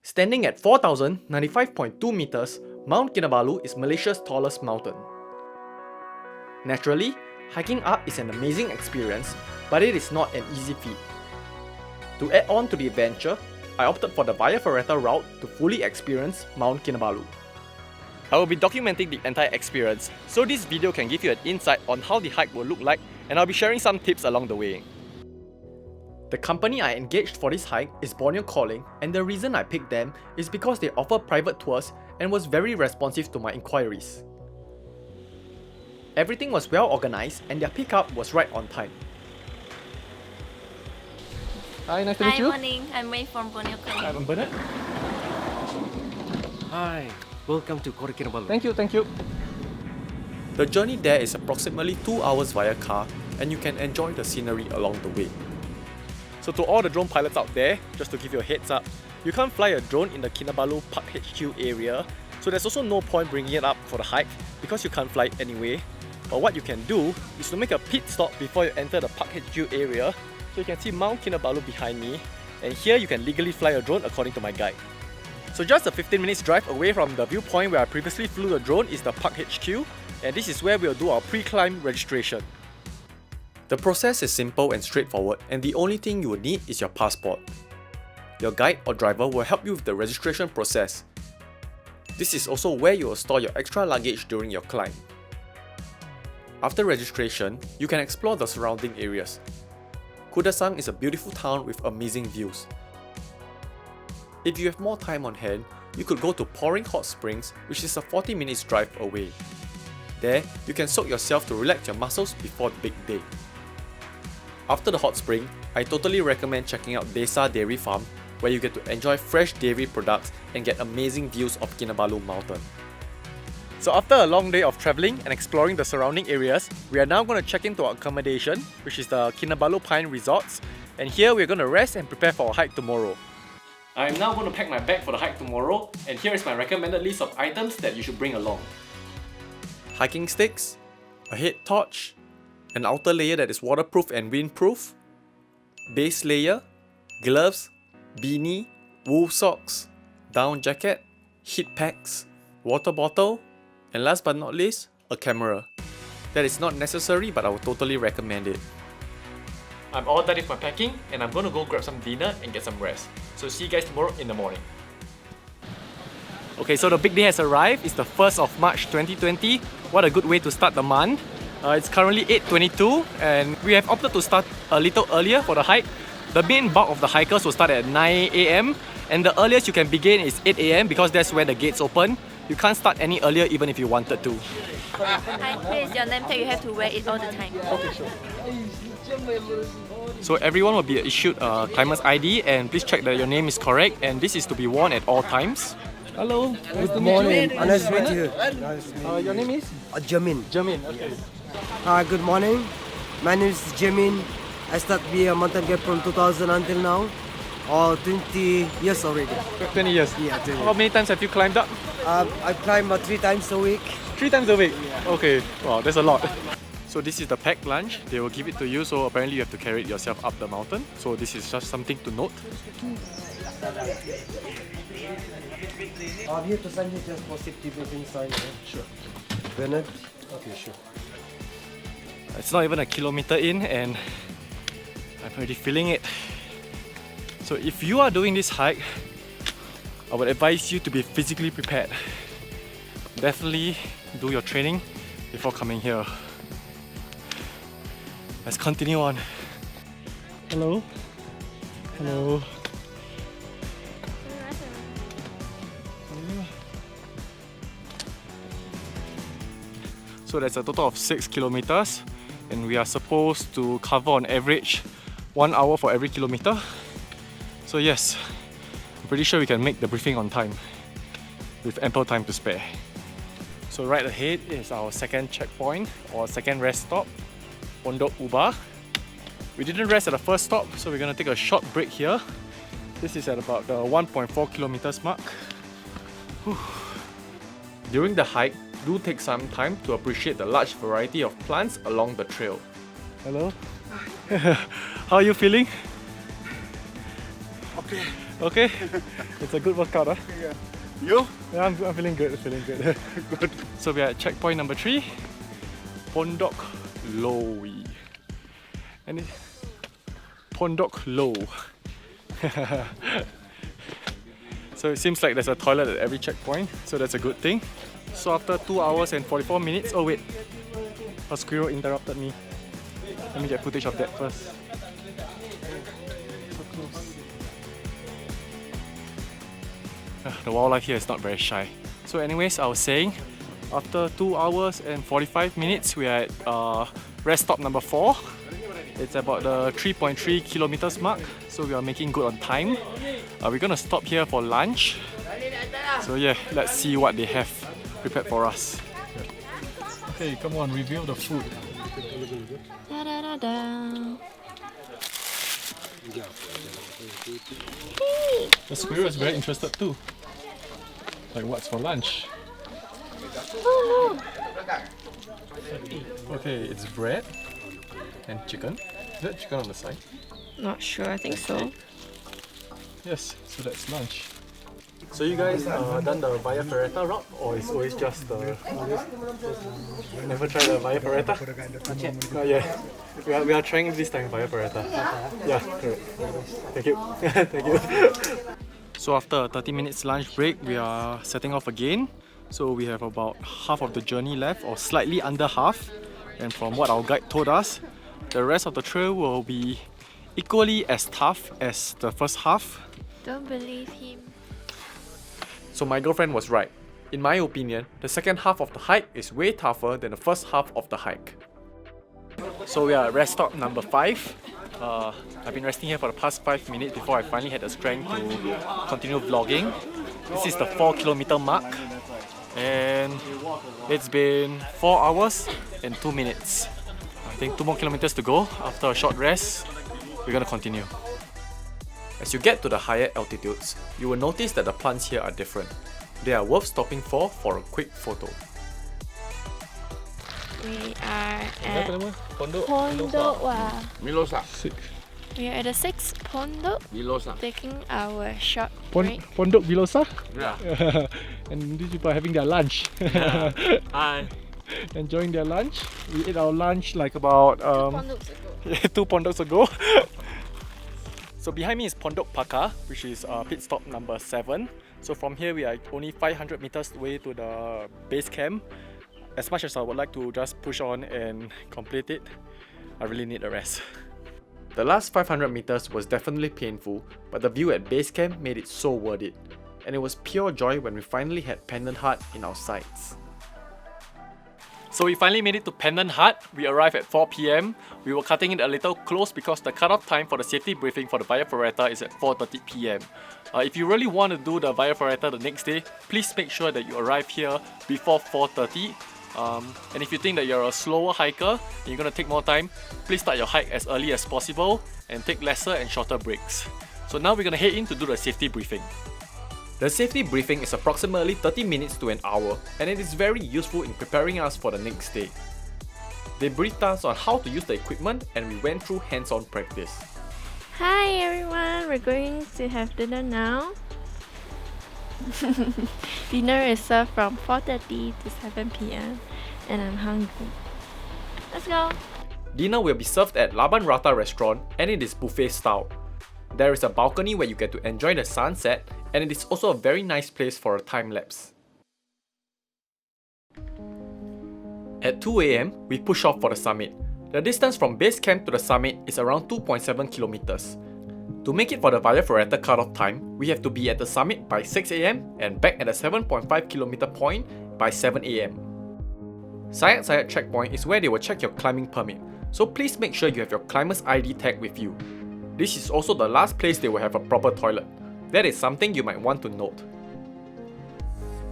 Standing at 4,095.2 meters, Mount Kinabalu is Malaysia's tallest mountain. Naturally, hiking up is an amazing experience, but it is not an easy feat. To add on to the adventure, I opted for the Via Ferrata route to fully experience Mount Kinabalu. I will be documenting the entire experience, so this video can give you an insight on how the hike will look like, and I'll be sharing some tips along the way. The company I engaged for this hike is Borneo Calling, and the reason I picked them is because they offer private tours and was very responsive to my inquiries. Everything was well organized and their pickup was right on time. Hi, nice to meet you. Hi, morning. I'm Wei from Borneo Calling. I'm Bernard. Hi, welcome to Kota Kinabalu. Thank you. The journey there is approximately 2 hours via car, and you can enjoy the scenery along the way. So to all the drone pilots out there, just to give you a heads up, you can't fly a drone in the Kinabalu Park HQ area, so there's also no point bringing it up for the hike because you can't fly it anyway. But what you can do is to make a pit stop before you enter the Park HQ area. So you can see Mount Kinabalu behind me, and here you can legally fly a drone according to my guide. So just a 15 minutes drive away from the viewpoint where I previously flew the drone is the Park HQ, and this is where we'll do our pre-climb registration. The process is simple and straightforward, and the only thing you will need is your passport. Your guide or driver will help you with the registration process. This is also where you will store your extra luggage during your climb. After registration, you can explore the surrounding areas. Kudasang is a beautiful town with amazing views. If you have more time on hand, you could go to Pouring Hot Springs, which is a 40 minutes drive away. There, you can soak yourself to relax your muscles before the big day. After the hot spring, I totally recommend checking out Desa Dairy Farm, where you get to enjoy fresh dairy products and get amazing views of Kinabalu Mountain. So after a long day of travelling and exploring the surrounding areas, we are now going to check into our accommodation, which is the Kinabalu Pine Resorts, and here we're going to rest and prepare for a hike tomorrow. I'm now going to pack my bag for the hike tomorrow, and here is my recommended list of items that you should bring along. Hiking sticks, a head torch, an outer layer that is waterproof and windproof, base layer, gloves, beanie, wool socks, down jacket, heat packs, water bottle, and last but not least, a camera. That is not necessary, but I would totally recommend it. I'm all done with my packing, and I'm going to go grab some dinner and get some rest. So see you guys tomorrow in the morning. Okay, so the big day has arrived. It's the 1st of March 2020. What a good way to start the month. It's currently 8:22 and we have opted to start a little earlier for the hike. The main bulk of the hikers will start at 9 AM and the earliest you can begin is 8 AM because that's where the gates open. You can't start any earlier even if you wanted to. Hi, please, your name tag, you have to wear it all the time. Okay, sure. So everyone will be issued a climber's ID and please check that your name is correct and this is to be worn at all times. Hello. Good morning. Nice to meet you. Your name is? Jamin. Jamin, okay. Hi, good morning. My name is Jamin. I started being a mountain guide from 2000 until now. 20 years already. 20 years? Yeah, 20 years. How many times have you climbed up? I climb 3 times a week. 3 times a week? Yeah. Okay, wow, that's a lot. So this is the packed lunch. They will give it to you, so apparently you have to carry it yourself up the mountain. So this is just something to note. Here to sign you just for safety building sign. Sure. Bernard? Okay, sure. It's not even a kilometer in and I'm already feeling it. So if you are doing this hike, I would advise you to be physically prepared. Definitely do your training before coming here. Let's continue on. Hello? Hello? So that's a total of 6 kilometers and we are supposed to cover on average 1 hour for every kilometer. So yes, I'm pretty sure we can make the briefing on time with ample time to spare. So right ahead is our second checkpoint or second rest stop, Pondok Ubah. We didn't rest at the first stop, so we're going to take a short break here. This is at about the 1.4 kilometers mark. Whew. During the hike, do take some time to appreciate the large variety of plants along the trail. Hello? How are you feeling? Okay. Okay, it's a good workout, huh? You? Yeah, I'm feeling good, Good. So we are at checkpoint number 3, Pondok Lowi. And Pondok Low. So it seems like there's a toilet at every checkpoint, so that's a good thing. So after 2 hours and 44 minutes, oh wait, a squirrel interrupted me. Let me get footage of that first. So close. The wildlife here is not very shy. So anyways, I was saying, after 2 hours and 45 minutes, we are at rest stop number 4. It's about the 3.3 kilometers mark, so we are making good on time. We're gonna stop here for lunch. So yeah, let's see what they have prepared for us. Okay, come on, review the food. Da, da, da, da. The squirrel is very interested too. Like, what's for lunch? Oh Okay, it's bread and chicken. Is that chicken on the side? no. Not sure, I think so. Yes, so that's lunch. So you guys done the Via Ferrata route, or it's always just the... Never tried the Via Ferrata? Not yet. We are trying this time Via Ferrata. Yeah, correct. Thank you. Thank you. So after a 30 minutes lunch break, we are setting off again. So we have about half of the journey left, or slightly under half. And from what our guide told us, the rest of the trail will be equally as tough as the first half. Don't believe him. So my girlfriend was right. In my opinion, the second half of the hike is way tougher than the first half of the hike. So we are at rest stop number 5. I've been resting here for the past 5 minutes before I finally had the strength to continue vlogging. This is the 4 kilometer mark, and it's been 4 hours and 2 minutes. I think 2 more kilometers to go. After a short rest, we're gonna continue. As you get to the higher altitudes, you will notice that the plants here are different. They are worth stopping for a quick photo. We are at Pondok Milosa. We are at the 6th Pondok, Milosa. taking our short break. Pondok Bilosa? Yeah. And these people are having their lunch. Hi. Enjoying their lunch. We ate our lunch like about 2 pondoks ago. So behind me is Pondok Paka, which is pit stop number 7. So from here we are only 500 meters away to the base camp. As much as I would like to just push on and complete it, I really need a rest. The last 500 meters was definitely painful, but the view at base camp made it so worth it. And it was pure joy when we finally had Pendant Hut in our sights. So we finally made it to Pendant Hut. We arrived at 4 PM. We were cutting it a little close because the cutoff time for the safety briefing for the Via Ferrata is at 4:30 PM. If you really want to do the Via Ferrata the next day, please make sure that you arrive here before 4:30. And if you think that you're a slower hiker and you're going to take more time, please start your hike as early as possible and take lesser and shorter breaks. So now we're going to head in to do the safety briefing. The safety briefing is approximately 30 minutes to an hour, and it is very useful in preparing us for the next day. They briefed us on how to use the equipment, and we went through hands-on practice. Hi everyone, we're going to have dinner now. Dinner is served from 4:30 to 7 PM and I'm hungry. Let's go! Dinner will be served at Laban Rata restaurant, and it is buffet style. There is a balcony where you get to enjoy the sunset, and it is also a very nice place for a time lapse. At 2 AM, we push off for the summit. The distance from base camp to the summit is around 2.7 kilometers. To make it for the Via Ferrata cutoff time, we have to be at the summit by 6 AM and back at the 7.5 kilometer point by 7 AM. Sayat checkpoint is where they will check your climbing permit, so please make sure you have your climber's ID tag with you. This is also the last place they will have a proper toilet. That is something you might want to note.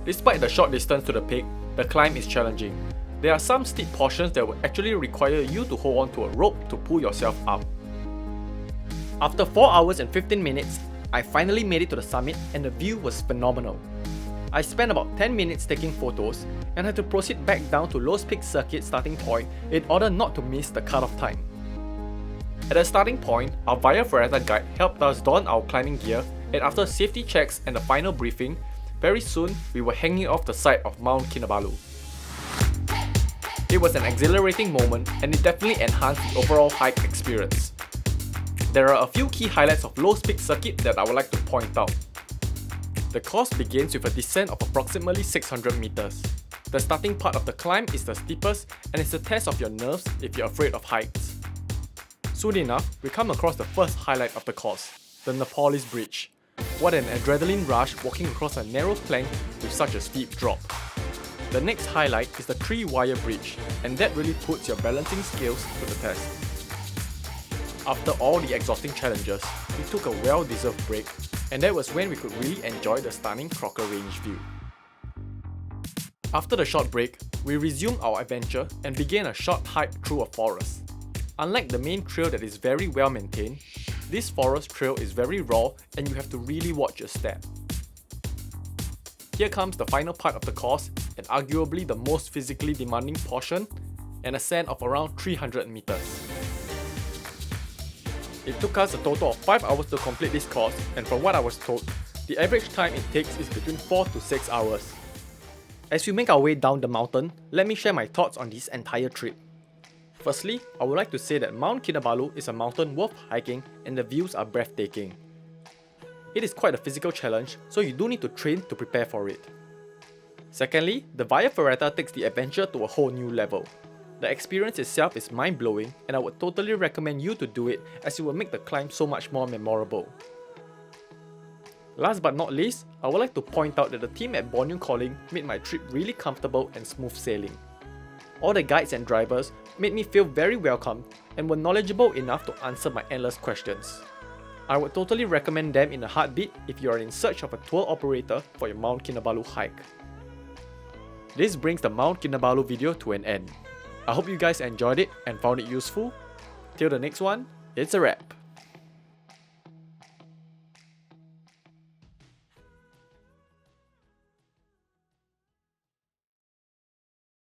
Despite the short distance to the peak, the climb is challenging. There are some steep portions that will actually require you to hold on to a rope to pull yourself up. After 4 hours and 15 minutes, I finally made it to the summit and the view was phenomenal. I spent about 10 minutes taking photos and had to proceed back down to Lowe's Peak Circuit starting point in order not to miss the cutoff time. At the starting point, our Via Ferrata guide helped us don our climbing gear and after safety checks and the final briefing, very soon we were hanging off the side of Mount Kinabalu. It was an exhilarating moment and it definitely enhanced the overall hike experience. There are a few key highlights of low speed circuit that I would like to point out. The course begins with a descent of approximately 600 meters. The starting part of the climb is the steepest and it's a test of your nerves if you're afraid of heights. Soon enough, we come across the first highlight of the course, the Nepalese Bridge. What an adrenaline rush walking across a narrow plank with such a steep drop. The next highlight is the 3-wire bridge, and that really puts your balancing skills to the test. After all the exhausting challenges, we took a well-deserved break, and that was when we could really enjoy the stunning Crocker Range view. After the short break, we resumed our adventure and began a short hike through a forest. Unlike the main trail that is very well maintained, this forest trail is very raw and you have to really watch your step. Here comes the final part of the course and arguably the most physically demanding portion, an ascent of around 300 meters. It took us a total of 5 hours to complete this course, and from what I was told, the average time it takes is between 4 to 6 hours. As we make our way down the mountain, let me share my thoughts on this entire trip. Firstly, I would like to say that Mount Kinabalu is a mountain worth hiking and the views are breathtaking. It is quite a physical challenge, so you do need to train to prepare for it. Secondly, the Via Ferrata takes the adventure to a whole new level. The experience itself is mind-blowing and I would totally recommend you to do it as it will make the climb so much more memorable. Last but not least, I would like to point out that the team at Borneo Calling made my trip really comfortable and smooth sailing. All the guides and drivers made me feel very welcome and were knowledgeable enough to answer my endless questions. I would totally recommend them in a heartbeat if you are in search of a tour operator for your Mount Kinabalu hike. This brings the Mount Kinabalu video to an end. I hope you guys enjoyed it and found it useful. Till the next one, it's a wrap.